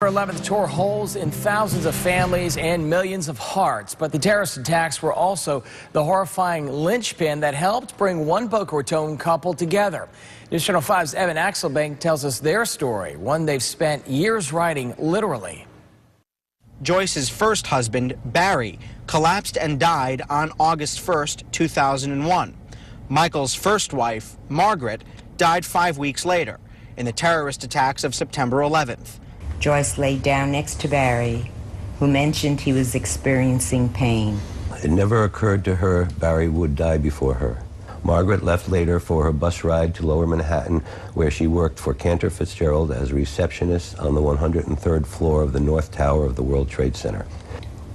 11th tore holes in thousands of families and millions of hearts. But the terrorist attacks were also the horrifying linchpin that helped bring one Boca Raton couple together. News Channel 5's Evan Axelbank tells us their story, one they've spent years writing literally. Joyce's first husband, Barry, collapsed and died on August 1st, 2001. Michael's first wife, Margaret, died 5 weeks later in the terrorist attacks of September 11th. Joyce laid down next to Barry, who mentioned he was experiencing pain. It never occurred to her Barry would die before her. Margaret left later for her bus ride to Lower Manhattan, where she worked for Cantor Fitzgerald as a receptionist on the 103rd floor of the North Tower of the World Trade Center.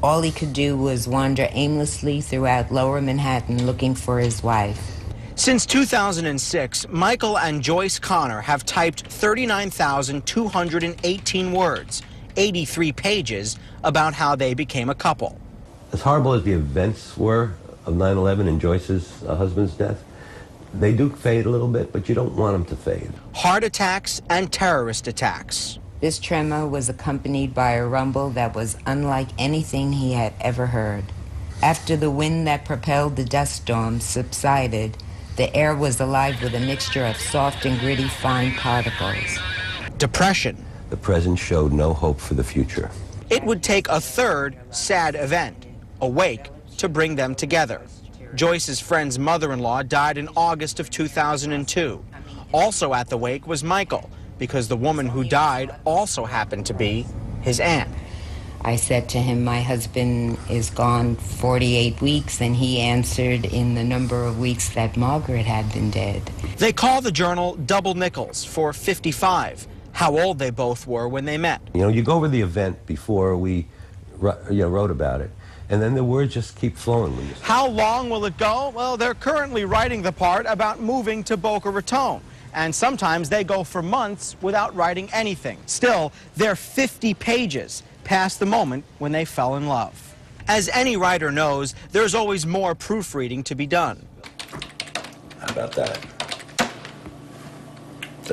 All he could do was wander aimlessly throughout Lower Manhattan looking for his wife. Since 2006, Michael and Joyce Conner have typed 39,218 words, 83 pages, about how they became a couple. As horrible as the events were of 9/11 and Joyce's husband's death, they do fade a little bit, but you don't want them to fade. Heart attacks and terrorist attacks. This tremor was accompanied by a rumble that was unlike anything he had ever heard. After the wind that propelled the dust storm subsided, the air was alive with a mixture of soft and gritty fine particles. Depression. The present showed no hope for the future. It would take a third sad event, a wake, to bring them together. Joyce's friend's mother-in-law died in August of 2002. Also at the wake was Michael, because the woman who died also happened to be his aunt. I said to him, my husband is gone 48 weeks, and he answered in the number of weeks that Margaret had been dead. They call the journal Double Nickels for 55, how old they both were when they met. You know, you go over the event before we wrote about it, and then the words just keep flowing. How long will it go? Well, they're currently writing the part about moving to Boca Raton, and sometimes they go for months without writing anything. Still, they're 50 pages past the moment when they fell in love. As any writer knows, there's always more proofreading to be done. How about that?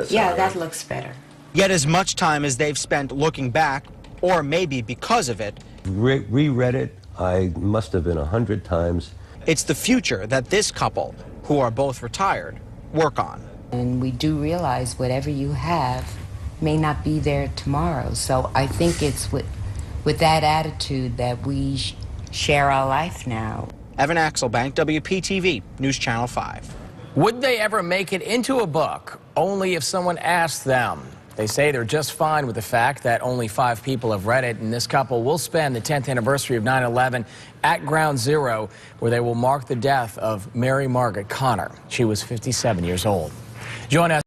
Yeah, that looks better. Yet as much time as they've spent looking back, or maybe because of it, reread it, I must have been 100 times. It's the future that this couple, who are both retired, work on. And we do realize whatever you have may not be there tomorrow. So I think it's with that attitude that we share our life now. Evan Axelbank, WPTV, News Channel 5. Would they ever make it into a book? Only if someone asked them. They say they're just fine with the fact that only 5 people have read it, and this couple will spend the 10th anniversary of 9/11 at Ground Zero, where they will mark the death of Mary Margaret Conner. She was 57 years old. Join us.